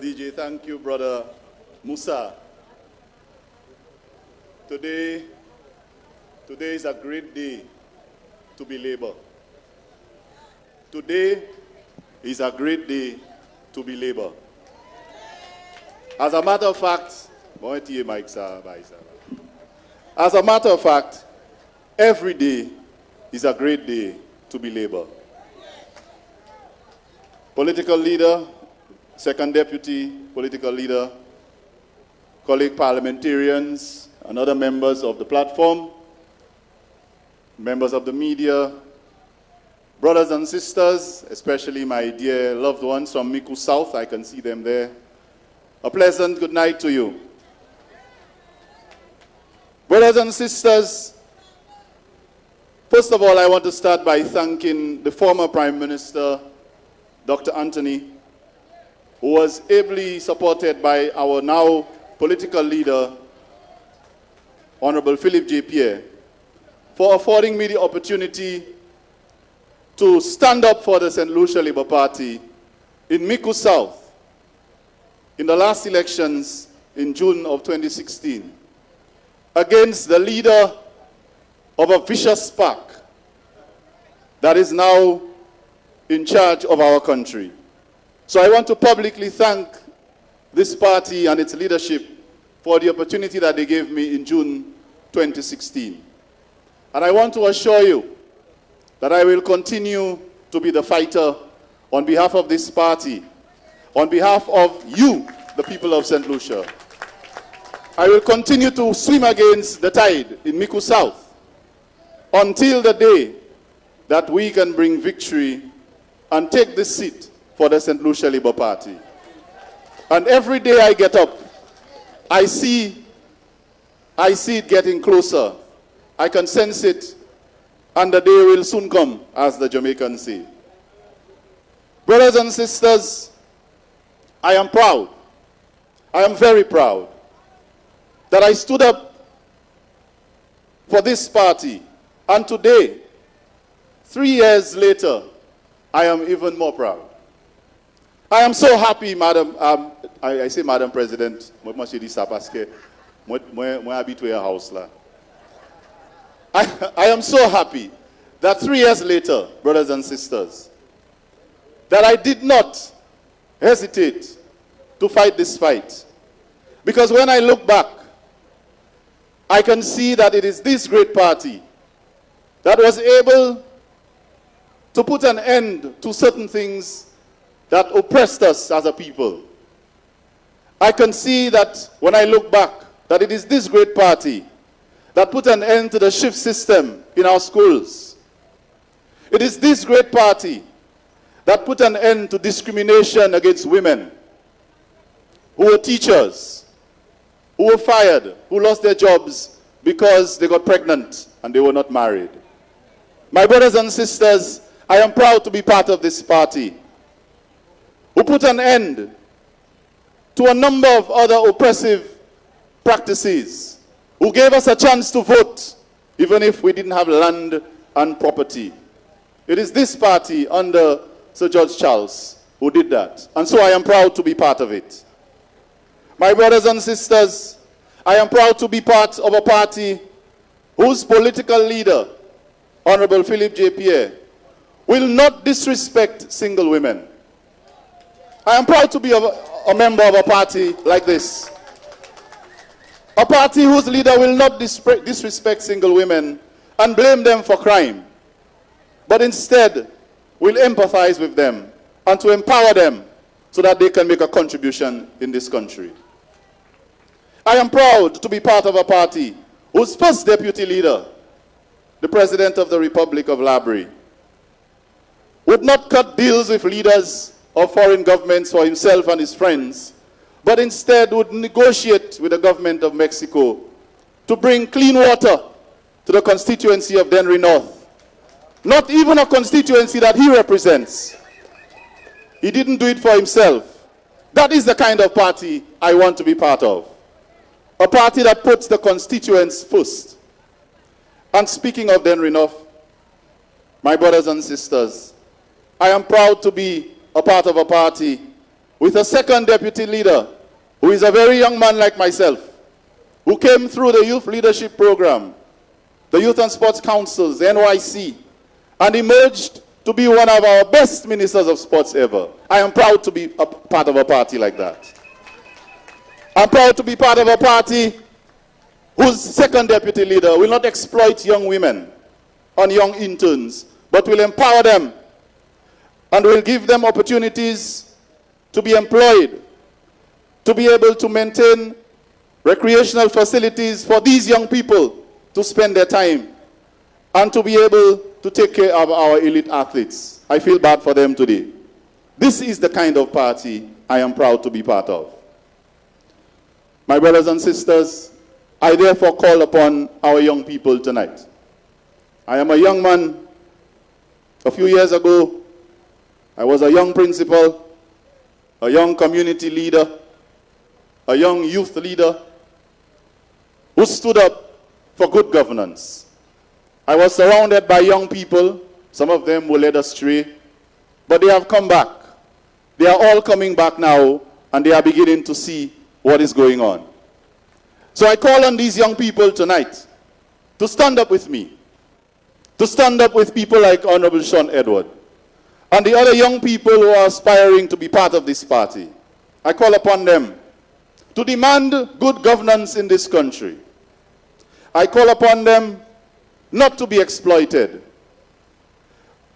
DJ, thank you, Brother Musa. Today is a great day to be Labour. Today is a great day to be Labour. As a matter of fact, every day is a great day to be Labour. Political leader, second deputy political leader, colleague parliamentarians, and other members of the platform, members of the media, brothers and sisters, especially my dear loved ones from Miku South, I can see them there. A pleasant good night to you. Brothers and sisters, first of all, I want to start by thanking the former Prime Minister, Dr. Anthony, who was ably supported by our now political leader, Honorable Philip J. Pierre, for affording me the opportunity to stand up for the St. Lucia Labour Party in Miku South in the last elections in June of 2016 against the leader of a vicious pack that is now in charge of our country. So I want to publicly thank this party and its leadership for the opportunity that they gave me in June 2016. And I want to assure you that I will continue to be the fighter on behalf of this party, on behalf of you, the people of St. Lucia. I will continue to swim against the tide in Miku South until the day that we can bring victory and take this seat for the St. Lucia Labour Party. And every day I get up, I see it getting closer. I can sense it, and the day will soon come, as the Jamaicans say. Brothers and sisters, I am proud. I am very proud that I stood up for this party. And today, 3 years later, I am even more proud. I am so happy, Madam, I say Madam President, I am so happy that 3 years later, brothers and sisters, that I did not hesitate to fight this fight. Because when I look back, I can see that it is this great party that was able to put an end to certain things that oppressed us as a people. I can see that when I look back, that it is this great party that put an end to the shift system in our schools. It is this great party that put an end to discrimination against women who were teachers, who were fired, who lost their jobs because they got pregnant and they were not married. My brothers and sisters, I am proud to be part of this party who put an end to a number of other oppressive practices, who gave us a chance to vote even if we didn't have land and property. It is this party under Sir George Charles who did that. And so I am proud to be part of it. My brothers and sisters, I am proud to be part of a party whose political leader, Honorable Philip J. Pierre, will not disrespect single women. I am proud to be a member of a party like this. A party whose leader will not disrespect single women and blame them for crime, but instead will empathize with them and to empower them so that they can make a contribution in this country. I am proud to be part of a party whose first deputy leader, the President of the Republic of Labrie, would not cut deals with leaders of foreign governments for himself and his friends, but instead would negotiate with the government of Mexico to bring clean water to the constituency of Dennery North. Not even a constituency that he represents. He didn't do it for himself. That is the kind of party I want to be part of. A party that puts the constituents first. And speaking of Dennery North, my brothers and sisters, I am proud to be a part of a party with a second deputy leader, who is a very young man like myself, who came through the youth leadership program, the Youth and Sports Councils, the NYC, and emerged to be one of our best ministers of sports ever. I am proud to be a part of a party like that. I'm proud to be part of a party whose second deputy leader will not exploit young women and young interns, but will empower them and will give them opportunities to be employed, to be able to maintain recreational facilities for these young people to spend their time, and to be able to take care of our elite athletes. I feel bad for them today. This is the kind of party I am proud to be part of. My brothers and sisters, I therefore call upon our young people tonight. I am a young man. A few years ago, I was a young principal, a young community leader, a young youth leader who stood up for good governance. I was surrounded by young people. Some of them were led astray, but they have come back. They are all coming back now, and they are beginning to see what is going on. So I call on these young people tonight to stand up with me, to stand up with people like Honorable Sean Edward, and the other young people who are aspiring to be part of this party. I call upon them to demand good governance in this country. I call upon them not to be exploited,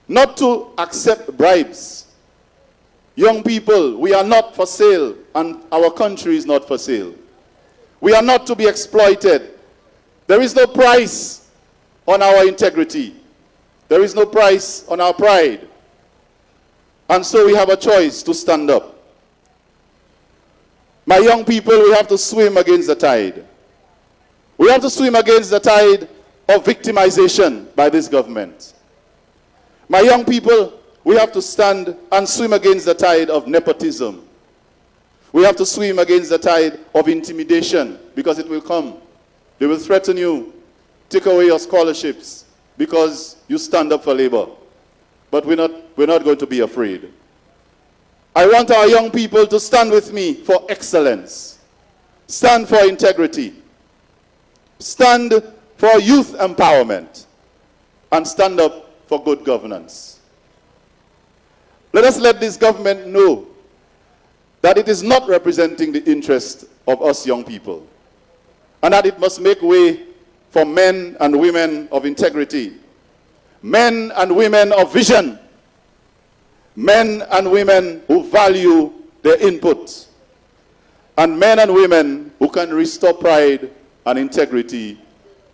not to accept bribes. Young people, we are not for sale, and our country is not for sale. We are not to be exploited. There is no price on our integrity. There is no price on our pride. And so we have a choice to stand up. My young people, we have to swim against the tide. We have to swim against the tide of victimization by this government. My young people, we have to stand and swim against the tide of nepotism. We have to swim against the tide of intimidation, because it will come. They will threaten you, take away your scholarships because you stand up for labor. But we're not going to be afraid. I want our young people to stand with me for excellence, stand for integrity, stand for youth empowerment, and stand up for good governance. Let us let this government know that it is not representing the interest of us young people, and that it must make way for men and women of integrity, men and women of vision, men and women who value their input, and men and women who can restore pride and integrity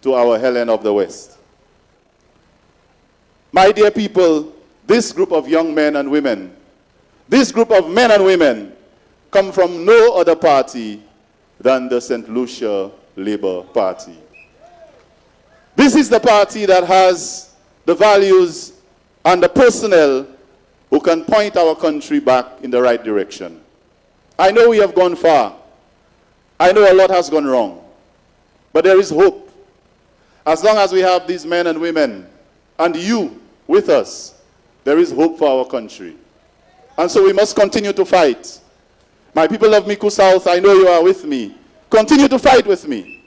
to our Helen of the West. My dear people, this group of young men and women, this group of men and women come from no other party than the St. Lucia Labour Party. This is the party that has the values and the personnel who can point our country back in the right direction. I know we have gone far. I know a lot has gone wrong. But there is hope. As long as we have these men and women and you with us, there is hope for our country. And so we must continue to fight. My people of Miku South, I know you are with me. Continue to fight with me.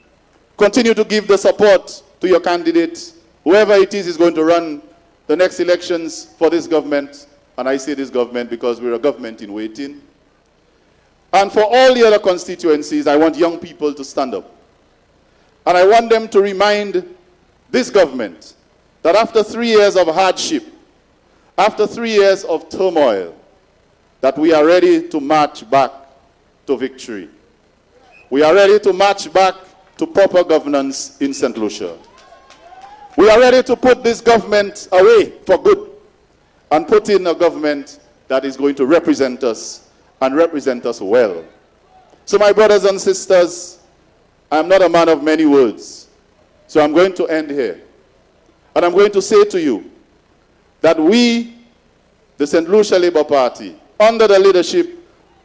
Continue to give the support to your candidate. Whoever it is going to run the next elections for this government. And I say this government because we're a government in waiting. And for all the other constituencies, I want young people to stand up. And I want them to remind this government that after 3 years of hardship, after 3 years of turmoil, that we are ready to march back to victory. We are ready to march back to proper governance in St. Lucia. We are ready to put this government away for good and put in a government that is going to represent us and represent us well. So my brothers and sisters, I'm not a man of many words. So I'm going to end here. And I'm going to say to you that we, the St. Lucia Labour Party, under the leadership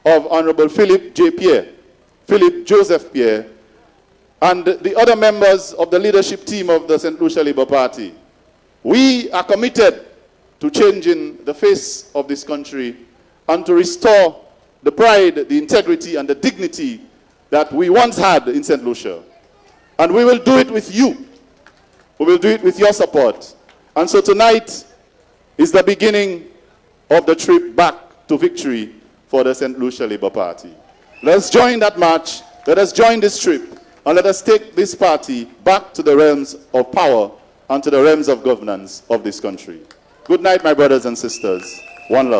of Honorable Philip Joseph Pierre, and the other members of the leadership team of the St. Lucia Labour Party, we are committed to changing the face of this country and to restore the pride, the integrity, and the dignity that we once had in St. Lucia. And we will do it with you. We will do it with your support. And so tonight is the beginning of the trip back to victory for the St. Lucia Labour Party. Let us join that march. Let us join this trip. And let us take this party back to the realms of power and to the realms of governance of this country. Good night, my brothers and sisters. One love.